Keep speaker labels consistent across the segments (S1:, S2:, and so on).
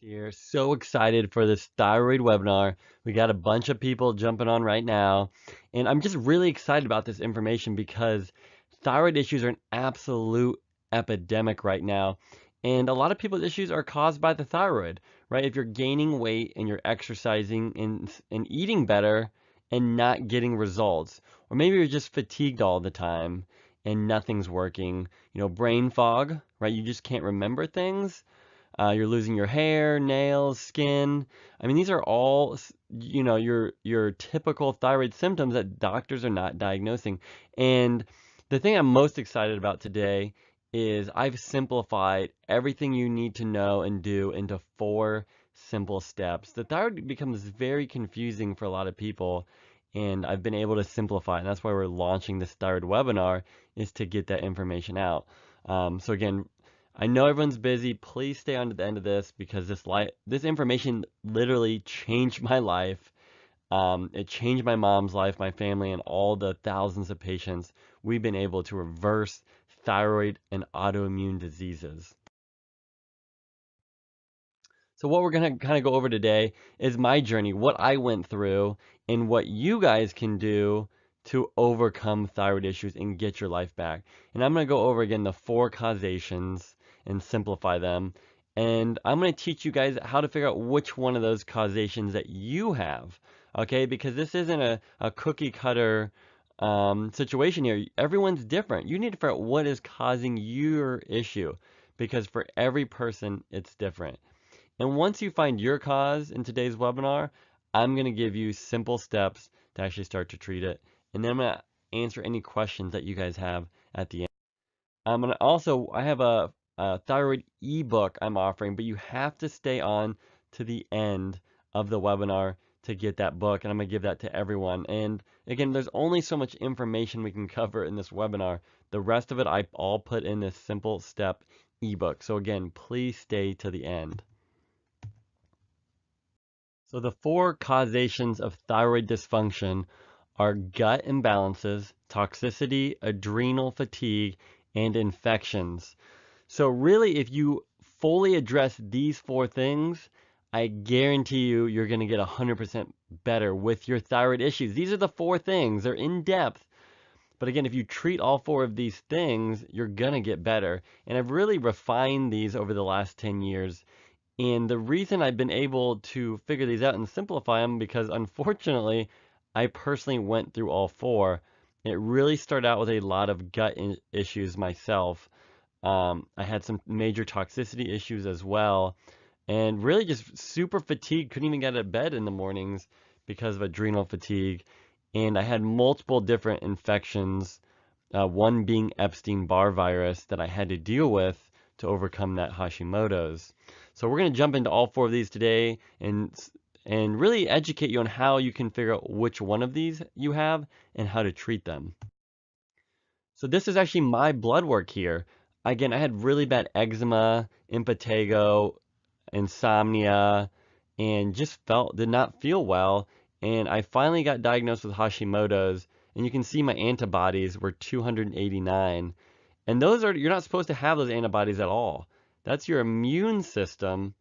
S1: Here. So excited for this thyroid webinar. We got a bunch of people jumping on right now, and I'm just really excited about this information because thyroid issues are an absolute epidemic right now. And a lot of people's issues are caused by the thyroid, right? If you're gaining weight and you're exercising and eating better and not getting results, or maybe you're just fatigued all the time and nothing's working, brain fog, right? You just can't remember things. You're losing your hair, nails, skin. I mean, these are all, your typical thyroid symptoms that doctors are not diagnosing. And the thing I'm most excited about today is I've simplified everything you need to know and do into 4 simple steps. The thyroid becomes very confusing for a lot of people, and I've been able to simplify it. And that's why we're launching this thyroid webinar, is to get that information out. So again, I know everyone's busy. Please stay on to the end of this because this information literally changed my life. It changed my mom's life, my family, and all the thousands of patients we've been able to reverse thyroid and autoimmune diseases. So what we're going to kind of go over today is my journey, what I went through, and what you guys can do to overcome thyroid issues and get your life back. And I'm going to go over again the 4 causations and simplify them. And I'm going to teach you guys how to figure out which one of those causations that you have. Okay, because this isn't a cookie cutter situation here. Everyone's different. You need to figure out what is causing your issue, because for every person, it's different. And once you find your cause in today's webinar, I'm going to give you simple steps to actually start to treat it. And then I'm going to answer any questions that you guys have at the end. I'm going to also, I have a thyroid ebook I'm offering, but you have to stay on to the end of the webinar to get that book. And I'm going to give that to everyone. And again, there's only so much information we can cover in this webinar. The rest of it, I all put in this simple step ebook. So again, please stay to the end. So the 4 causations of thyroid dysfunction are gut imbalances, toxicity, adrenal fatigue, and infections. So really, if you fully address these 4 things, I guarantee you, you're going to get 100% better with your thyroid issues. These are the 4 things. They're in depth. But again, if you treat all 4 of these things, you're going to get better. And I've really refined these over the last 10 years. And the reason I've been able to figure these out and simplify them, because unfortunately, I personally went through all 4. It really started out with a lot of gut issues myself. I had some major toxicity issues as well, and really just super fatigued, couldn't even get out of bed in the mornings because of adrenal fatigue. And I had multiple different infections, one being Epstein-Barr virus that I had to deal with to overcome that Hashimoto's. So we're going to jump into all 4 of these today and really educate you on how you can figure out which one of these you have and how to treat them. So this is actually my blood work here. Again, I had really bad eczema, impetigo, insomnia, and just did not feel well. And I finally got diagnosed with Hashimoto's, and you can see my antibodies were 289. And you're not supposed to have those antibodies at all. That's your immune system.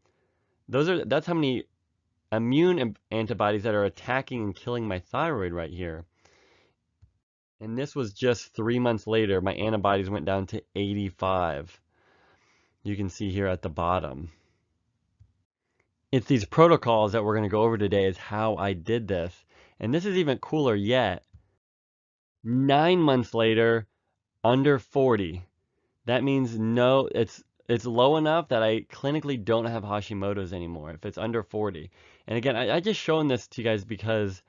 S1: That's how many immune antibodies that are attacking and killing my thyroid right here. And this was just 3 months later, my antibodies went down to 85. You can see here at the bottom. It's these protocols that we're going to go over today is how I did this. And this is even cooler yet. 9 months later, under 40. That means no, it's low enough that I clinically don't have Hashimoto's anymore if it's under 40. And again, I just shown this to you guys because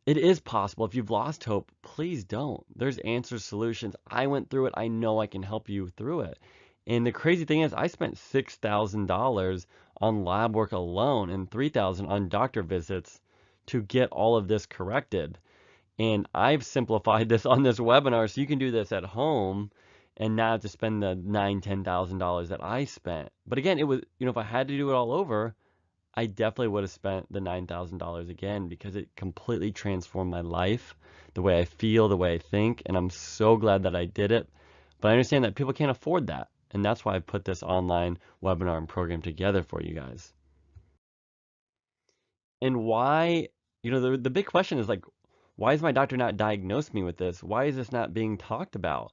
S1: it is possible. If you've lost hope, please don't. There's answers, solutions. I went through it. I know I can help you through it. And the crazy thing is, I spent $6,000 on lab work alone and $3,000 on doctor visits to get all of this corrected. And I've simplified this on this webinar so you can do this at home and not have to spend the $9,000, $10,000 that I spent. But again, it was, if I had to do it all over, I definitely would have spent the $9,000 again, because it completely transformed my life, the way I feel, the way I think, and I'm so glad that I did it. But I understand that people can't afford that. And that's why I put this online webinar and program together for you guys. And why, the big question is like, why is my doctor not diagnosed me with this? Why is this not being talked about?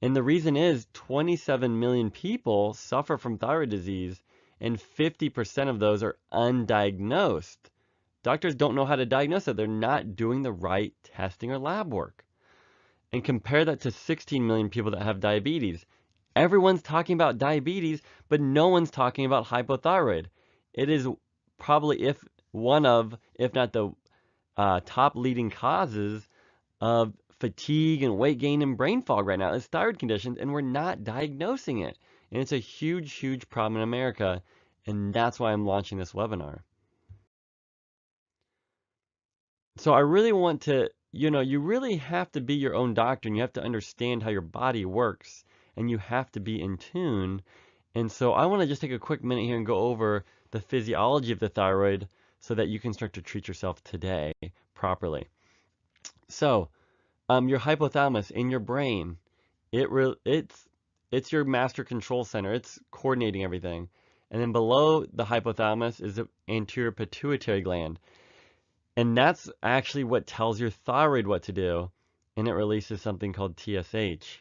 S1: And the reason is 27 million people suffer from thyroid disease, and 50% of those are undiagnosed. Doctors don't know how to diagnose it. They're not doing the right testing or lab work. And compare that to 16 million people that have diabetes. Everyone's talking about diabetes, but no one's talking about hypothyroid. It is probably if not the top leading causes of fatigue and weight gain and brain fog right now is thyroid conditions, and we're not diagnosing it. And it's a huge, huge problem in America, and that's why I'm launching this webinar. So I really want to, you really have to be your own doctor, and you have to understand how your body works, and you have to be in tune. And so I want to just take a quick minute here and go over the physiology of the thyroid so that you can start to treat yourself today properly. So, your hypothalamus in your brain, it's your master control center. It's coordinating everything. And then below the hypothalamus is the anterior pituitary gland. And that's actually what tells your thyroid what to do. And it releases something called TSH.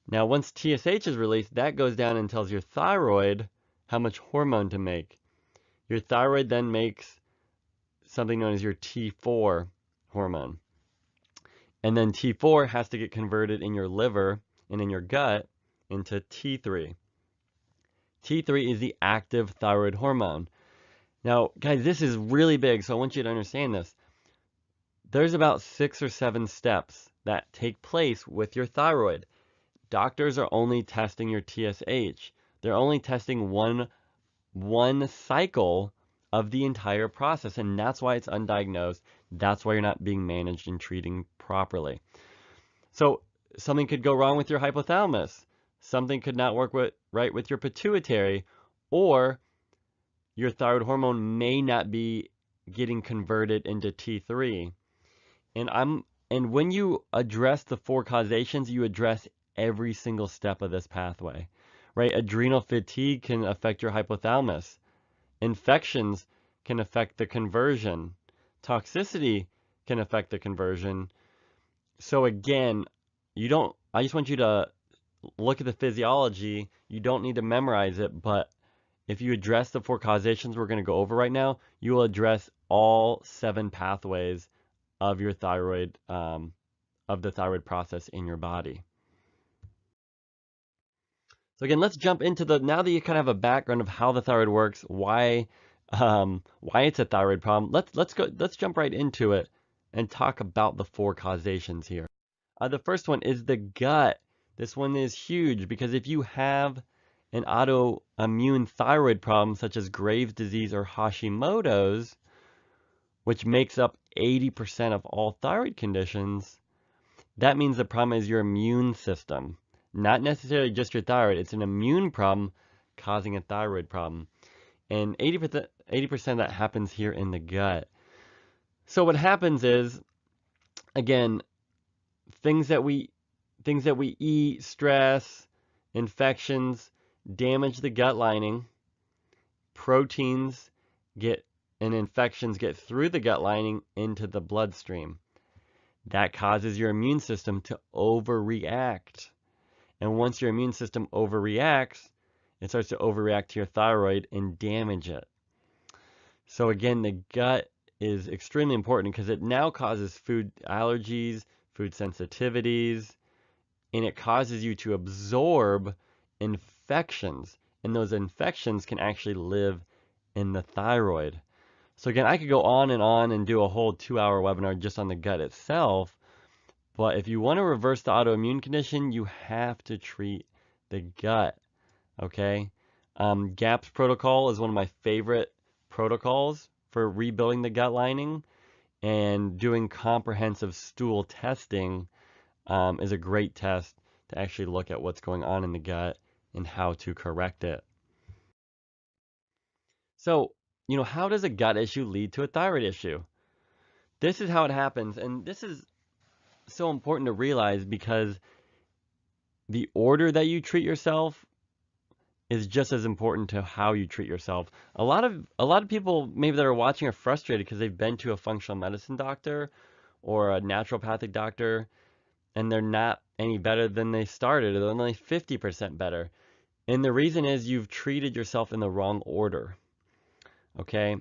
S1: Now, once TSH is released, that goes down and tells your thyroid how much hormone to make. Your thyroid then makes something known as your T4 hormone. And then T4 has to get converted in your liver and in your gut into T3. T3 is the active thyroid hormone. Now, guys, this is really big, so I want you to understand this. There's about 6 or 7 steps that take place with your thyroid. Doctors are only testing your TSH. They're only testing one cycle of the entire process, and that's why it's undiagnosed. That's why you're not being managed and treating properly. So something could go wrong with your hypothalamus. Something could not work right with your pituitary, or your thyroid hormone may not be getting converted into T3. And when you address the 4 causations, you address every single step of this pathway, right? Adrenal fatigue can affect your hypothalamus. Infections can affect the conversion. Toxicity can affect the conversion. So again, I just want you to look at the physiology. You don't need to memorize it, but if you address the 4 causations we're going to go over right now, you will address all 7 pathways of your thyroid, of the thyroid process in your body. So again, let's jump into now that you kind of have a background of how the thyroid works, why it's a thyroid problem. Let's jump right into it and talk about the 4 causations here. The first one is the gut. This one is huge because if you have an autoimmune thyroid problem such as Graves' disease or Hashimotos, which makes up 80% of all thyroid conditions, that means the problem is your immune system. Not necessarily just your thyroid. It's an immune problem causing a thyroid problem. And 80% of that happens here in the gut. So what happens is, again, things that we eat, stress, infections, damage the gut lining. Proteins and infections get through the gut lining into the bloodstream. That causes your immune system to overreact. And once your immune system overreacts, it starts to overreact to your thyroid and damage it. So again, the gut is extremely important because it now causes food allergies, food sensitivities, and it causes you to absorb infections. And those infections can actually live in the thyroid. So again, I could go on and do a whole 2-hour webinar just on the gut itself. But if you want to reverse the autoimmune condition, you have to treat the gut, okay? GAPS protocol is one of my favorite protocols for rebuilding the gut lining, and doing comprehensive stool testing is a great test to actually look at what's going on in the gut and how to correct it. So, how does a gut issue lead to a thyroid issue? This is how it happens, and this is so important to realize because the order that you treat yourself is just as important to how you treat yourself. A lot of people maybe that are watching are frustrated because they've been to a functional medicine doctor or a naturopathic doctor and they're not any better than they started. They're only 50% better. And the reason is you've treated yourself in the wrong order. Okay?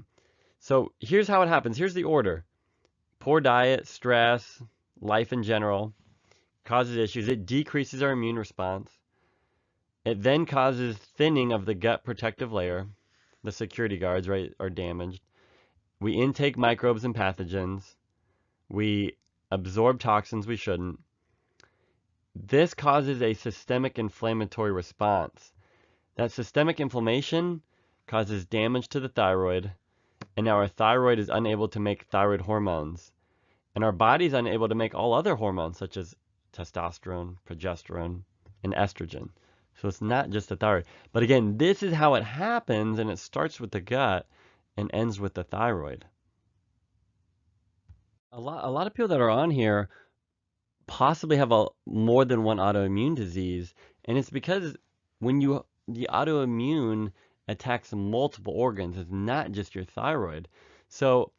S1: So here's how it happens. Here's the order. Poor diet, stress, life in general causes issues. It decreases our immune response. It then causes thinning of the gut protective layer. The security guards, right, are damaged. We intake microbes and pathogens. We absorb toxins we shouldn't. This causes a systemic inflammatory response. That systemic inflammation causes damage to the thyroid, and now our thyroid is unable to make thyroid hormones. And our body is unable to make all other hormones, such as testosterone, progesterone, and estrogen. So it's not just the thyroid. But again, this is how it happens, and it starts with the gut and ends with the thyroid. A lot of people that are on here possibly have more than one autoimmune disease, and it's because the autoimmune attacks multiple organs. It's not just your thyroid. So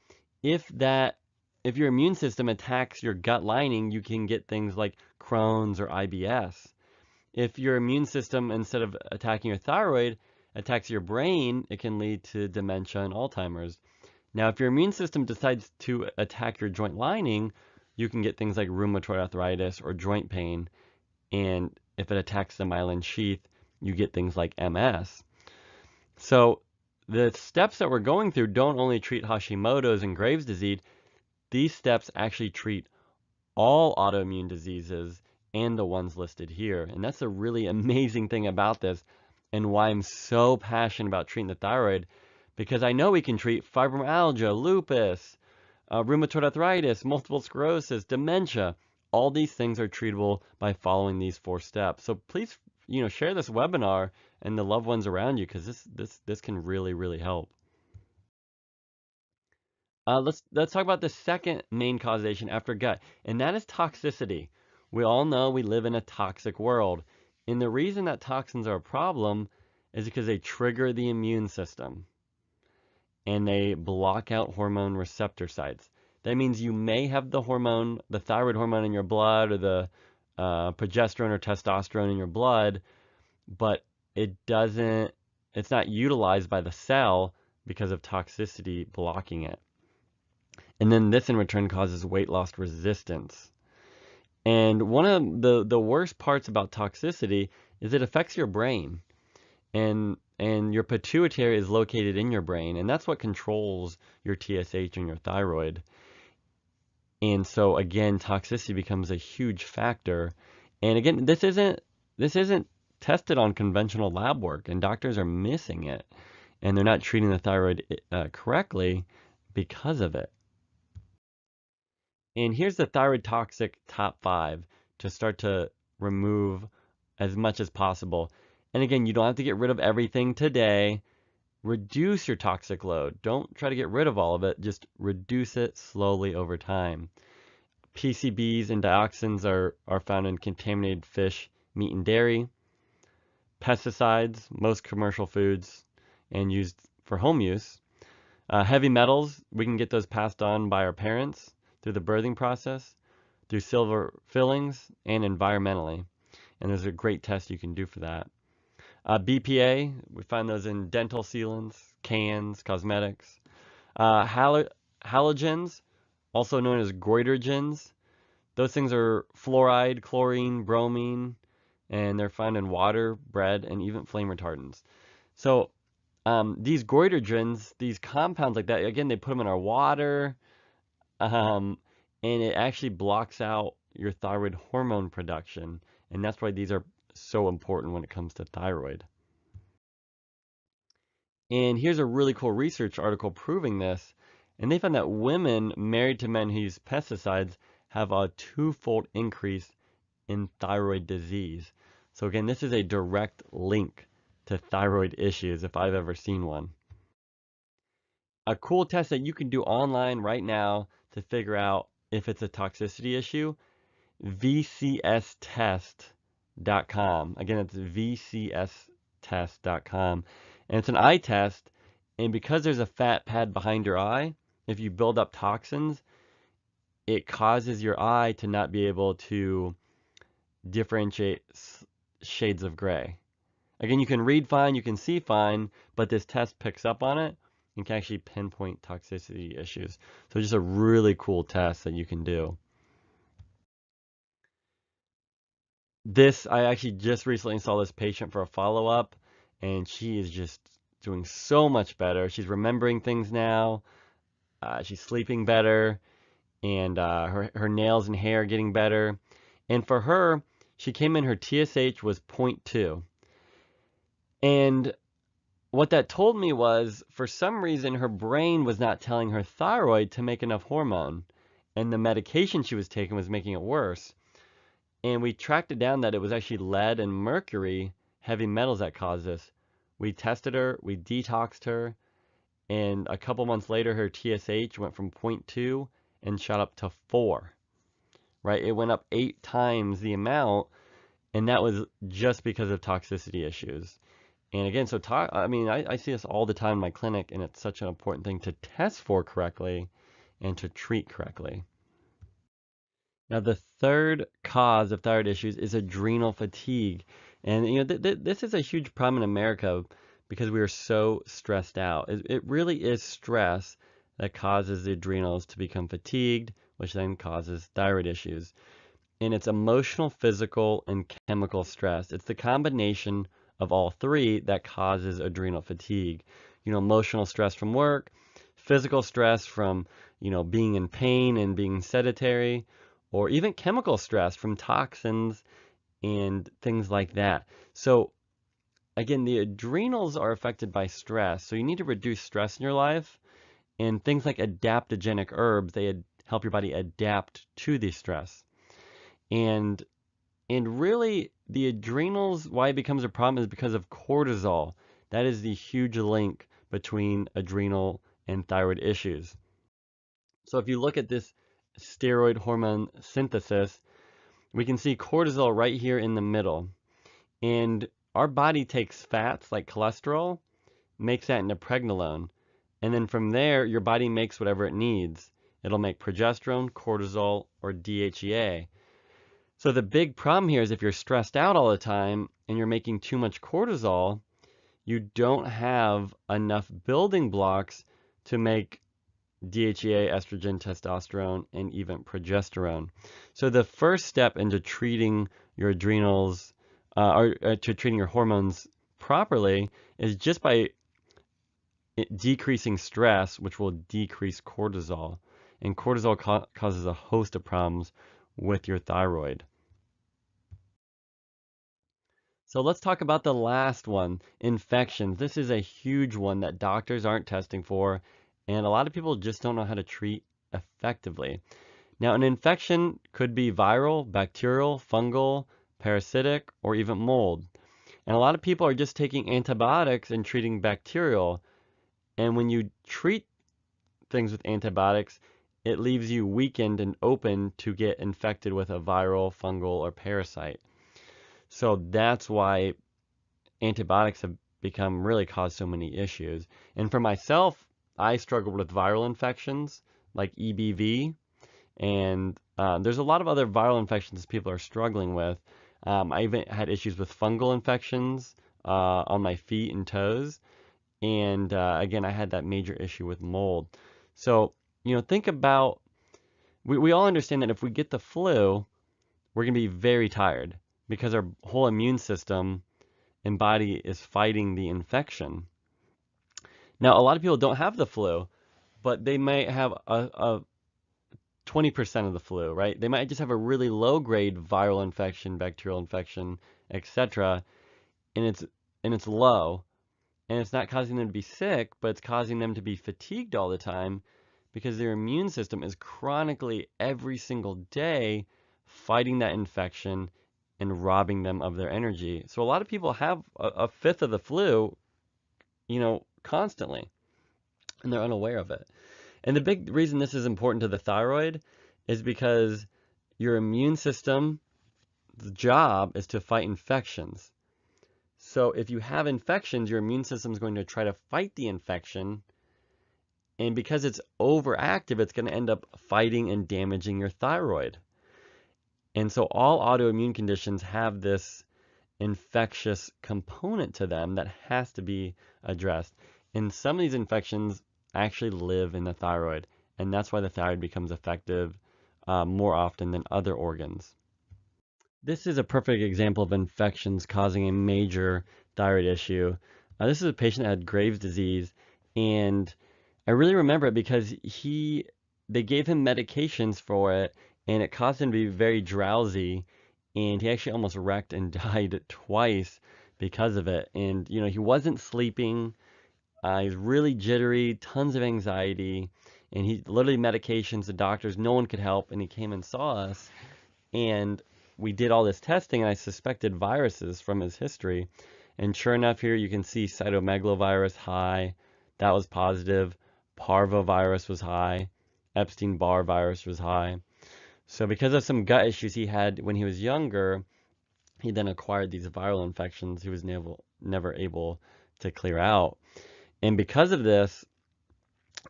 S1: if your immune system attacks your gut lining, you can get things like Crohn's or IBS. If your immune system, instead of attacking your thyroid, attacks your brain, it can lead to dementia and Alzheimer's. Now, if your immune system decides to attack your joint lining, you can get things like rheumatoid arthritis or joint pain. And if it attacks the myelin sheath, you get things like MS. So the steps that we're going through don't only treat Hashimoto's and Graves' disease, these steps actually treat all autoimmune diseases and the ones listed here. And that's a really amazing thing about this and why I'm so passionate about treating the thyroid, because I know we can treat fibromyalgia, lupus, rheumatoid arthritis, multiple sclerosis, dementia. All these things are treatable by following these 4 steps. So please, share this webinar and the loved ones around you, because this can really, really help. Let's talk about the second main causation after gut, and that is toxicity. We all know we live in a toxic world, and the reason that toxins are a problem is because they trigger the immune system and they block out hormone receptor sites. That means you may have the thyroid hormone in your blood, or the progesterone or testosterone in your blood, but it's not utilized by the cell because of toxicity blocking it. And then this in return causes weight loss resistance. And one of the worst parts about toxicity is it affects your brain. And your pituitary is located in your brain, and that's what controls your TSH and your thyroid. And so again, toxicity becomes a huge factor. And again, this isn't tested on conventional lab work, and doctors are missing it, and they're not treating the thyroid correctly because of it. And here's the thyroid toxic top 5 to start to remove as much as possible. And again, you don't have to get rid of everything today. Reduce your toxic load. Don't try to get rid of all of it. Just reduce it slowly over time. PCBs and dioxins are found in contaminated fish, meat, and dairy. Pesticides, most commercial foods, and used for home use. Heavy metals, we can get those passed on by our parents through the birthing process, through silver fillings, and environmentally. And there's a great test you can do for that. BPA, we find those in dental sealants, cans, cosmetics. Halogens, also known as goitrogens. Those things are fluoride, chlorine, bromine, and they're found in water, bread, and even flame retardants. So these goitrogens, these compounds like that, again, they put them in our water, and it actually blocks out your thyroid hormone production. And that's why these are so important when it comes to thyroid. And here's a really cool research article proving this. And they found that women married to men who use pesticides have a 2-fold increase in thyroid disease. So again, this is a direct link to thyroid issues if I've ever seen one. A cool test that you can do online right now to figure out if it's a toxicity issue, vcstest.com. Again, it's vcstest.com. thyroidtest.com. And it's an eye test, and because there's a fat pad behind your eye, if you build up toxins, it causes your eye to not be able to differentiate shades of gray. Again, you can read fine, you can see fine, but this test picks up on it and can actually pinpoint toxicity issues. So just a really cool test that you can do. I actually just recently saw this patient for a follow-up, and she is just doing so much better. She's remembering things now. She's sleeping better, and her nails and hair are getting better. And for her, she came in, her TSH was 0.2. And what that told me was, for some reason, her brain was not telling her thyroid to make enough hormone, and the medication she was taking was making it worse. And we tracked it down that it was actually lead and mercury, heavy metals, that caused this. We tested her, we detoxed her, and a couple months later, her TSH went from 0.2 and shot up to 4. Right? It went up 8 times the amount, and that was just because of toxicity issues. And again, so I see this all the time in my clinic, and it's such an important thing to test for correctly and to treat correctly. Now, the third cause of thyroid issues is adrenal fatigue. And this is a huge problem in America because we are so stressed out. It really is stress that causes the adrenals to become fatigued, which then causes thyroid issues. And it's emotional, physical, and chemical stress. It's the combination of all three that causes adrenal fatigue. Emotional stress from work, physical stress from, being in pain and being sedentary, or even chemical stress from toxins and things like that. So again, the adrenals are affected by stress. So you need to reduce stress in your life, and things like adaptogenic herbs, they help your body adapt to the stress. And really, the adrenals, why it becomes a problem is because of cortisol. That is the huge link between adrenal and thyroid issues. So if you look at this steroid hormone synthesis, we can see cortisol right here in the middle. And our body takes fats like cholesterol, makes that into pregnenolone. And then from there, your body makes whatever it needs. It'll make progesterone, cortisol, or DHEA. So the big problem here is if you're stressed out all the time and you're making too much cortisol, you don't have enough building blocks to make DHEA, estrogen, testosterone, and even progesterone. So the first step into treating your adrenals or to treating your hormones properly is just by decreasing stress, which will decrease cortisol. And cortisol causes a host of problems with your thyroid. So let's talk about the last one, infections. This is a huge one that doctors aren't testing for, and a lot of people just don't know how to treat effectively. Now, an infection could be viral, bacterial, fungal, parasitic, or even mold. And a lot of people are just taking antibiotics and treating bacterial. And when you treat things with antibiotics, it leaves you weakened and open to get infected with a viral, fungal, or parasite. So that's why antibiotics have really caused so many issues. And for myself, I struggled with viral infections like EBV, and there's a lot of other viral infections people are struggling with. I even had issues with fungal infections on my feet and toes. And again, I had that major issue with mold. So, think about, we all understand that if we get the flu, we're going to be very tired because our whole immune system and body is fighting the infection. Now, a lot of people don't have the flu, but they might have a 20% of the flu, right? They might just have a really low grade viral infection, bacterial infection, etc. And it's low, and it's not causing them to be sick, but it's causing them to be fatigued all the time because their immune system is chronically every single day fighting that infection and robbing them of their energy. So a lot of people have a fifth of the flu, constantly, and they're unaware of it. And the big reason this is important to the thyroid is because your immune system's job is to fight infections. So if you have infections, your immune system is going to try to fight the infection. And because it's overactive, it's going to end up fighting and damaging your thyroid. And so all autoimmune conditions have this infectious component to them that has to be addressed. And some of these infections actually live in the thyroid. And that's why the thyroid becomes affected more often than other organs. This is a perfect example of infections causing a major thyroid issue. This is a patient that had Graves' disease, and I really remember it because they gave him medications for it, and it caused him to be very drowsy, and he actually almost wrecked and died twice because of it. And he wasn't sleeping. He was really jittery, tons of anxiety, and he literally medications, the doctors, no one could help, and he came and saw us, and we did all this testing, and I suspected viruses from his history. And sure enough, here you can see cytomegalovirus high. That was positive. Parvovirus was high. Epstein-Barr virus was high. So because of some gut issues he had when he was younger, he then acquired these viral infections he was never able to clear out. And because of this,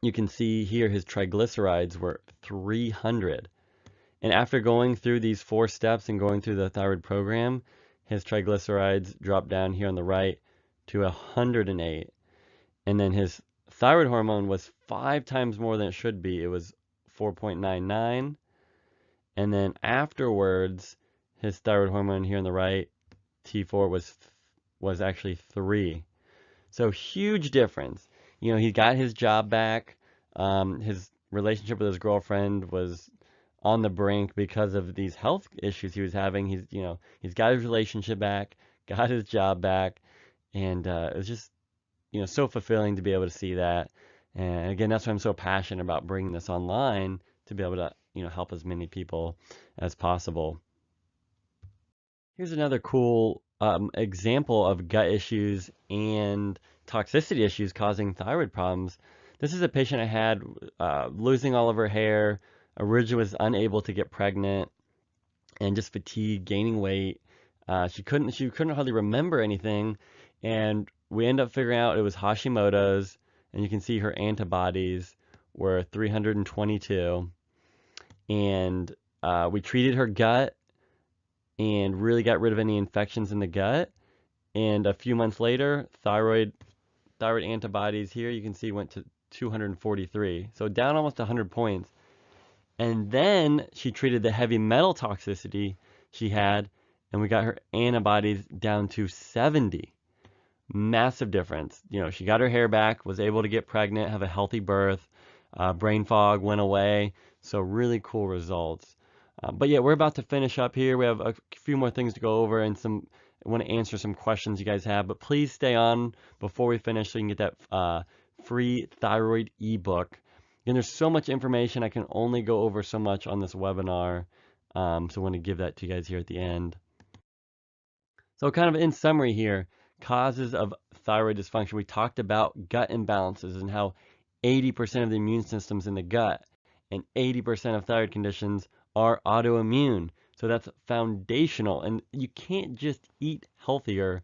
S1: you can see here his triglycerides were 300. And after going through these 4 steps and going through the thyroid program, his triglycerides dropped down here on the right to 108. And then his thyroid hormone was 5 times more than it should be. It was 4.99. And then afterwards, his thyroid hormone here on the right, T4, was actually 3. So huge difference. He got his job back. His relationship with his girlfriend was on the brink because of these health issues he was having. He's got his relationship back, got his job back, and it was just, so fulfilling to be able to see that. And again, that's why I'm so passionate about bringing this online to be able to, help as many people as possible. Here's another cool example of gut issues and toxicity issues causing thyroid problems. This is a patient I had losing all of her hair. Originally was unable to get pregnant, and just fatigue, gaining weight. She couldn't hardly remember anything, and we ended up figuring out it was Hashimotos, and you can see her antibodies were 322, and we treated her gut and really got rid of any infections in the gut. And a few months later, thyroid antibodies here you can see went to 243, so down almost 100 points. And then she treated the heavy metal toxicity she had, and we got her antibodies down to 70. Massive difference. She got her hair back, was able to get pregnant, have a healthy birth, brain fog went away. So really cool results. But yeah, we're about to finish up here. We have a few more things to go over, and I want to answer some questions you guys have. But please stay on before we finish so you can get that free thyroid ebook. And there's so much information. I can only go over so much on this webinar. So I want to give that to you guys here at the end. So kind of in summary here, causes of thyroid dysfunction. We talked about gut imbalances and how 80% of the immune system's in the gut, and 80% of thyroid conditions are autoimmune. So that's foundational, and you can't just eat healthier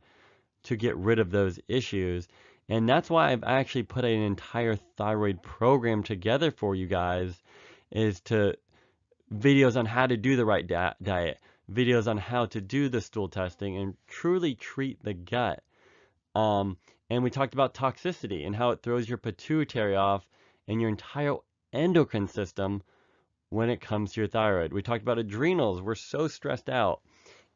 S1: to get rid of those issues. And that's why I've actually put an entire thyroid program together for you guys, is to videos on how to do the right diet, videos on how to do the stool testing and truly treat the gut. And we talked about toxicity and how it throws your pituitary off and your entire endocrine system when it comes to your thyroid. We talked about adrenals. We're so stressed out,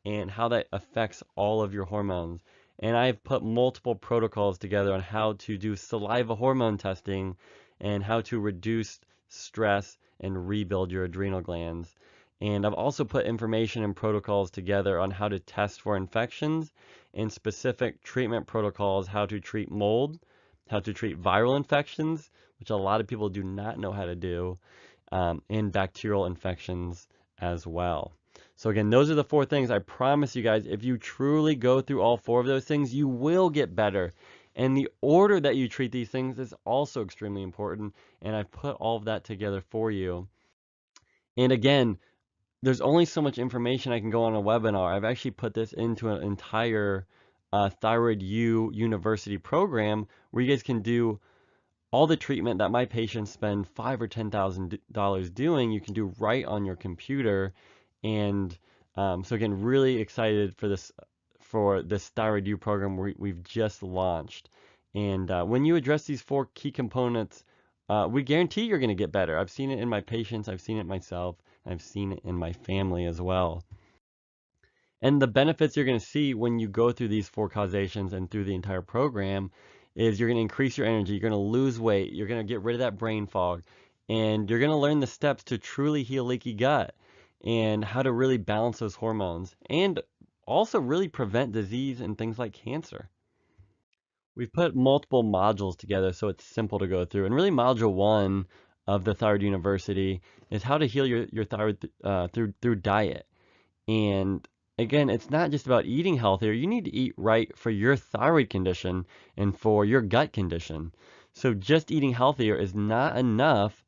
S1: and how that affects all of your hormones. And I've put multiple protocols together on how to do saliva hormone testing and how to reduce stress and rebuild your adrenal glands. And I've also put information and protocols together on how to test for infections and specific treatment protocols, how to treat mold, how to treat viral infections, which a lot of people do not know how to do, and bacterial infections as well. So again, those are the 4 things. I promise you guys, if you truly go through all 4 of those things, you will get better. And the order that you treat these things is also extremely important. And I've put all of that together for you. And again, there's only so much information I can go on a webinar. I've actually put this into an entire Thyroid University program where you guys can do all the treatment that my patients spend $5,000 or $10,000 doing. You can do right on your computer. And so again, really excited for this Thyroid U program we've just launched. And when you address these 4 key components, we guarantee you're going to get better. I've seen it in my patients, I've seen it myself, and I've seen it in my family as well. And the benefits you're going to see when you go through these 4 causations and through the entire program is you're going to increase your energy, you're going to lose weight, you're going to get rid of that brain fog, and you're going to learn the steps to truly heal leaky gut and how to really balance those hormones and also really prevent disease and things like cancer. We've put multiple modules together so it's simple to go through. And really module 1 of the Thyroid University is how to heal your thyroid through diet. And again, it's not just about eating healthier. You need to eat right for your thyroid condition and for your gut condition. So just eating healthier is not enough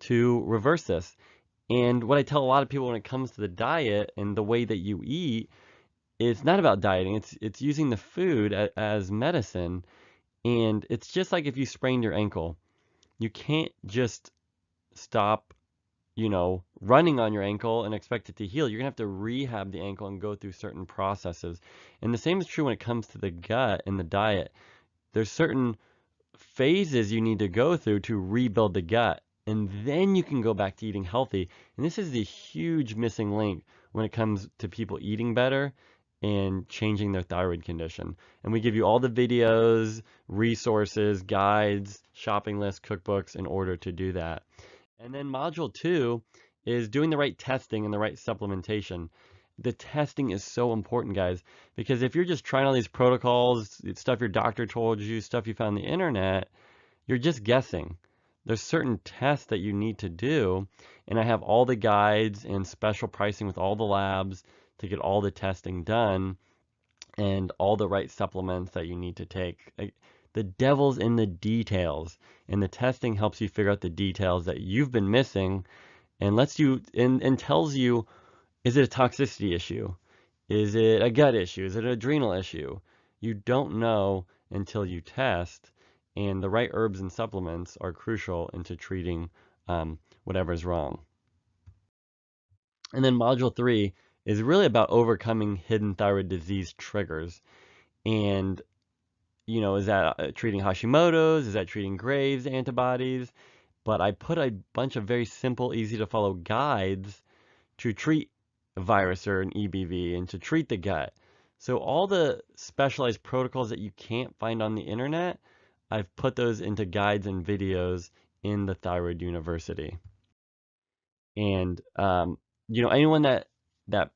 S1: to reverse this. And what I tell a lot of people when it comes to the diet and the way that you eat, it's not about dieting. It's using the food as medicine. And it's just like if you sprained your ankle. You can't just stop running on your ankle and expect it to heal. You're gonna have to rehab the ankle and go through certain processes. And the same is true when it comes to the gut and the diet. There's certain phases you need to go through to rebuild the gut. And then you can go back to eating healthy. And this is the huge missing link when it comes to people eating better and changing their thyroid condition. And we give you all the videos, resources, guides, shopping lists, cookbooks in order to do that. And then module 2 is doing the right testing and the right supplementation. The testing is so important, guys, because if you're just trying all these protocols, stuff your doctor told you, stuff you found on the internet, you're just guessing. There's certain tests that you need to do, and I have all the guides and special pricing with all the labs to get all the testing done and all the right supplements that you need to take. The devil's in the details, and the testing helps you figure out the details that you've been missing and lets you and tells you, is it a toxicity issue? Is it a gut issue? Is it an adrenal issue? You don't know until you test, and the right herbs and supplements are crucial into treating whatever's wrong. And then module 3 is really about overcoming hidden thyroid disease triggers. And is that treating Hashimotos? Is that treating Graves' antibodies? But I put a bunch of very simple, easy to follow guides to treat a virus or an EBV and to treat the gut. So all the specialized protocols that you can't find on the internet, I've put those into guides and videos in the Thyroid University. And anyone that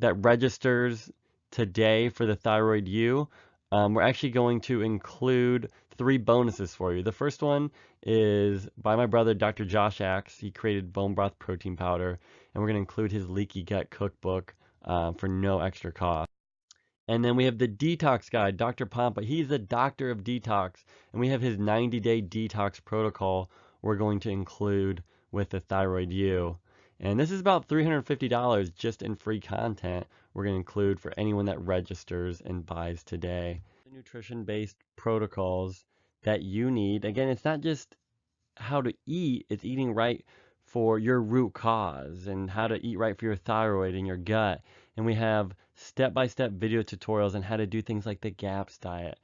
S1: registers today for the Thyroid U, we're actually going to include 3 bonuses for you. The first one is by my brother, Dr. Josh Axe. He created bone broth protein powder, and we're going to include his leaky gut cookbook for no extra cost. And then we have the detox guide, Dr. Pompa. He's the doctor of detox, and we have his 90-day detox protocol we're going to include with the Thyroid U. And this is about $350 just in free content we're going to include for anyone that registers and buys today. The nutrition-based protocols that you need. Again, it's not just how to eat, it's eating right for your root cause and how to eat right for your thyroid and your gut. And we have step-by-step video tutorials on how to do things like the GAPS diet,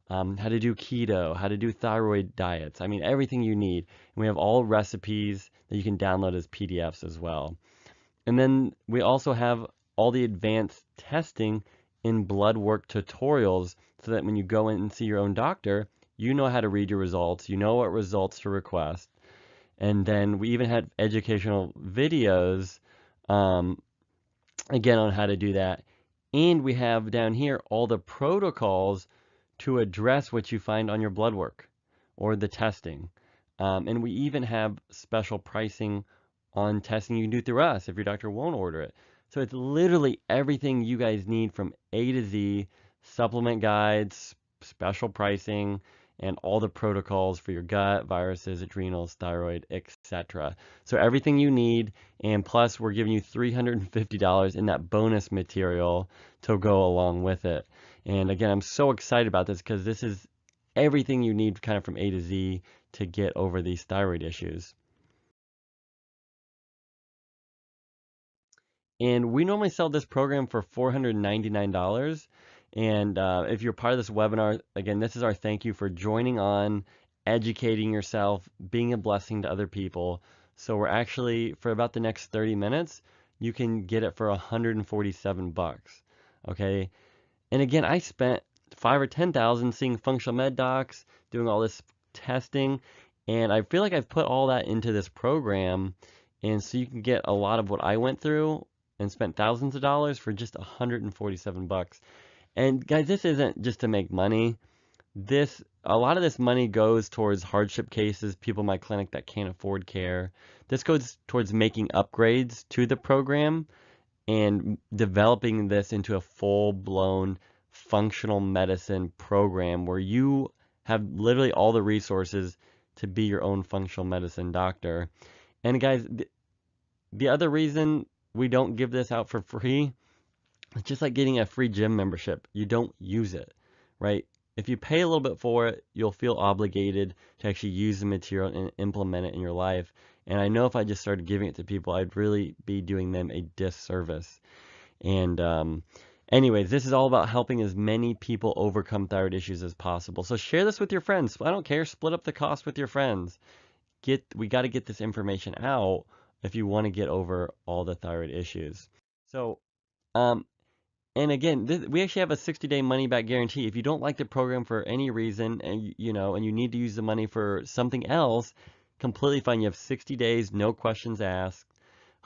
S1: how to do keto, how to do thyroid diets. I mean, everything you need. And we have all recipes that you can download as PDFs as well. And then we also have all the advanced testing in blood work tutorials so that when you go in and see your own doctor, you know how to read your results, you know what results to request. And then we even had educational videos, again, on how to do that. And we have down here all the protocols to address what you find on your blood work or the testing. And we even have special pricing on testing you can do through us if your doctor won't order it. So it's literally everything you guys need from A to Z, supplement guides, special pricing, and all the protocols for your gut, viruses, adrenals, thyroid, etc. So everything you need, and plus we're giving you $350 in that bonus material to go along with it. And again, I'm so excited about this because this is everything you need kind of from A to Z to get over these thyroid issues. And we normally sell this program for $499. And if you're part of this webinar, again, this is our thank you for joining on, educating yourself, being a blessing to other people. So we're actually, for about the next 30 minutes, you can get it for 147 bucks. Okay. And again, I spent 5 or 10,000 seeing functional med docs, doing all this testing, and I feel like I've put all that into this program. And so you can get a lot of what I went through and spent thousands of dollars for just 147 bucks. And guys, this isn't just to make money. A lot of this money goes towards hardship cases, people in my clinic that can't afford care. This goes towards making upgrades to the program and developing this into a full-blown functional medicine program where you have literally all the resources to be your own functional medicine doctor. And guys, the other reason we don't give this out for free, it's just like getting a free gym membership. You don't use it, right? If you pay a little bit for it, you'll feel obligated to actually use the material and implement it in your life. And I know if I just started giving it to people, I'd really be doing them a disservice. And anyways, this is all about helping as many people overcome thyroid issues as possible. So share this with your friends. I don't care. Split up the cost with your friends. We got to get this information out if you want to get over all the thyroid issues. So, um, and again, we actually have a 60-day money back guarantee. If you don't like the program for any reason and and you need to use the money for something else, completely fine. You have 60 days, no questions asked,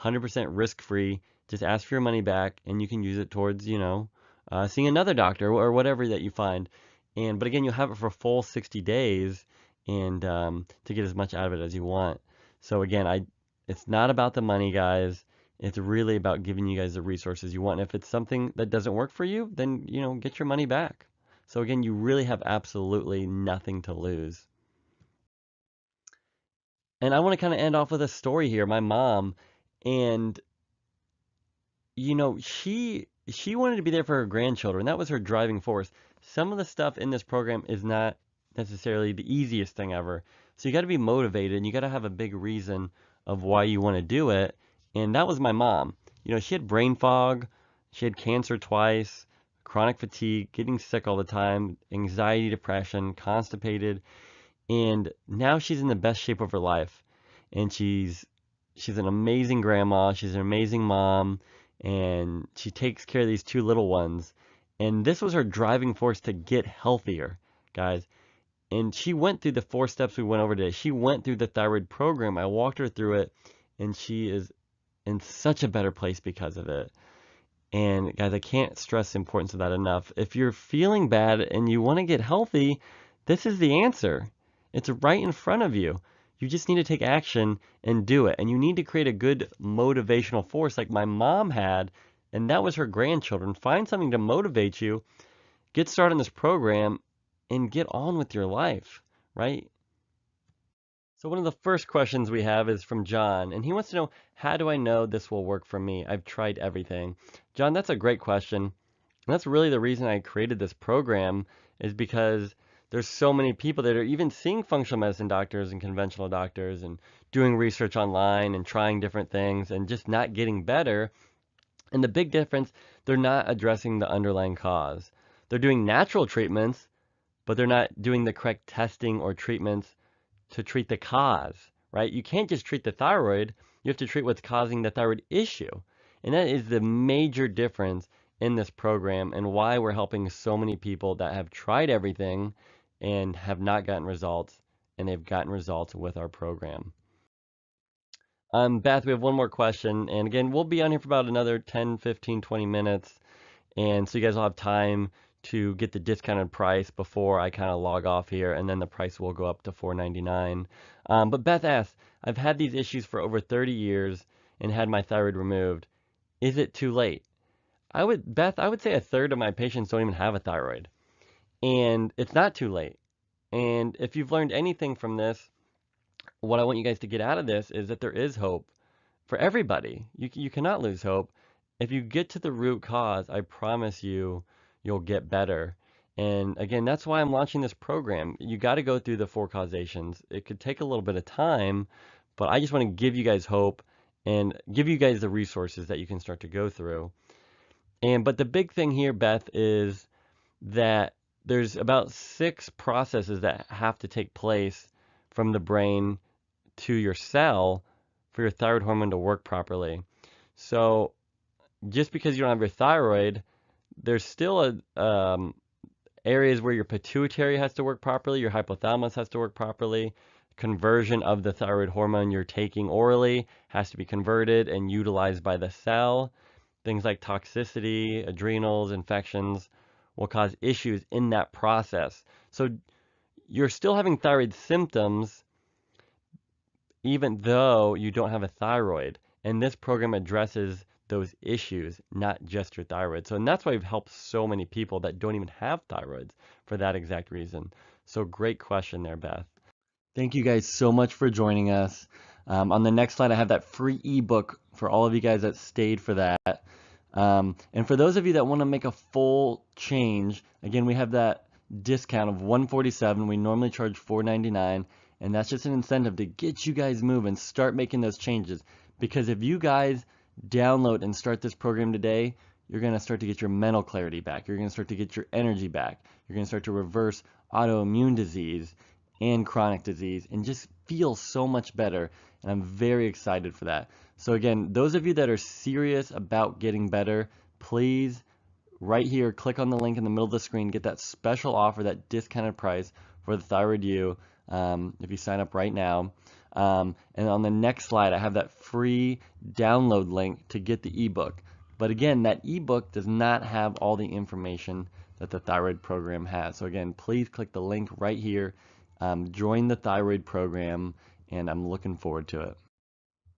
S1: 100% risk-free. Just ask for your money back and you can use it towards, seeing another doctor or whatever that you find. But again, you'll have it for a full 60 days and to get as much out of it as you want. So again, it's not about the money, guys. It's really about giving you guys the resources you want. And if it's something that doesn't work for you, then, get your money back. So again, you really have absolutely nothing to lose. And I want to kind of end off with a story here. My mom, and she wanted to be there for her grandchildren. That was her driving force. Some of the stuff in this program is not necessarily the easiest thing ever. So you got to be motivated and you got to have a big reason of why you want to do it. And that was my mom. She had brain fog, she had cancer twice, chronic fatigue, getting sick all the time, anxiety, depression, constipated, and now she's in the best shape of her life. And she's an amazing grandma, she's an amazing mom, and she takes care of these two little ones. And this was her driving force to get healthier, guys. And she went through the 4 steps we went over today. She went through the thyroid program. I walked her through it, and she is in such a better place because of it. And guys, I can't stress the importance of that enough. If you're feeling bad and you want to get healthy, this is the answer. It's right in front of you. You just need to take action and do it. And you need to create a good motivational force like my mom had, and that was her grandchildren. Find something to motivate you. Get started on this program and get on with your life, right? So one of the first questions we have is from John, and he wants to know, how do I know this will work for me? I've tried everything. John, that's a great question. And that's really the reason I created this program, is because there's so many people that are even seeing functional medicine doctors and conventional doctors and doing research online and trying different things and just not getting better. And the big difference, they're not addressing the underlying cause. They're doing natural treatments, but they're not doing the correct testing or treatments to treat the cause, right? You can't just treat the thyroid. You have to treat what's causing the thyroid issue. And that is the major difference in this program and why we're helping so many people that have tried everything and have not gotten results, and they've gotten results with our program. Beth, we have one more question. And again, we'll be on here for about another 10, 15, 20 minutes. And so you guys will have time to get the discounted price before I kind of log off here, and then the price will go up to $4.99. But Beth asks, I've had these issues for over 30 years and had my thyroid removed. Is it too late? Beth, I would say a third of my patients don't even have a thyroid. And it's not too late. And if you've learned anything from this, what I want you guys to get out of this is that there is hope for everybody. You cannot lose hope. If you get to the root cause, I promise you, you'll get better. And again, that's why I'm launching this program. You got to go through the 4 causations. It could take a little bit of time, but I just want to give you guys hope and give you guys the resources that you can start to go through. But the big thing here, Beth, is that there's about 6 processes that have to take place from the brain to your cell for your thyroid hormone to work properly. So just because you don't have your thyroid, there's still areas where your pituitary has to work properly, your hypothalamus has to work properly. Conversion of the thyroid hormone you're taking orally has to be converted and utilized by the cell. Things like toxicity, adrenals, infections will cause issues in that process. So you're still having thyroid symptoms even though you don't have a thyroid. And this program addresses those issues, not just your thyroid. So, and that's why we've helped so many people that don't even have thyroids for that exact reason. So great question there, Beth. Thank you guys so much for joining us. On the next slide, I have that free ebook for all of you guys that stayed for that. And for those of you that want to make a full change, again, we have that discount of $147. We normally charge $499, and that's just an incentive to get you guys moving, start making those changes. Because if you guys download and start this program today, you're going to start to get your mental clarity back. You're going to start to get your energy back. You're going to start to reverse autoimmune disease and chronic disease and just feel so much better. And I'm very excited for that. So again, those of you that are serious about getting better, please right here, click on the link in the middle of the screen, get that special offer, that discounted price for the Thyroid U if you sign up right now. And on the next slide, I have that free download link to get the ebook. But again, that ebook does not have all the information that the thyroid program has. So again, please click the link right here. Join the thyroid program, and I'm looking forward to it.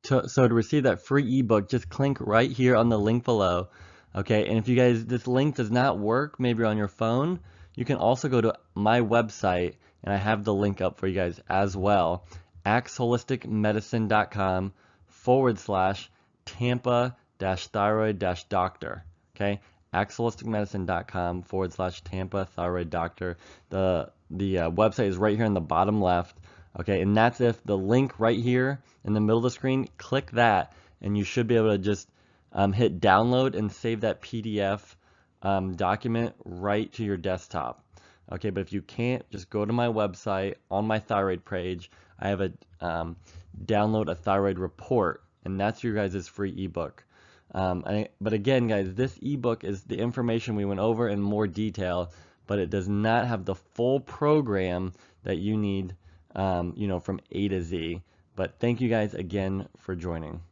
S1: So to receive that free ebook, just click right here on the link below. Okay, and if you guys, this link does not work, maybe you're on your phone, you can also go to my website, and I have the link up for you guys as well, axholisticmedicine.com/Tampa-thyroid-doctor. Okay, axholisticmedicine.com/Tampa-thyroid-doctor. The website is right here in the bottom left. Okay, and that's if the link right here in the middle of the screen, click that, and you should be able to just hit download and save that PDF document right to your desktop. Okay, but if you can't, just go to my website. On my thyroid page, I have a download a thyroid report, and that's your guys' free ebook. But again, guys, this ebook is the information we went over in more detail, but it does not have the full program that you need, from A to Z. But thank you guys again for joining.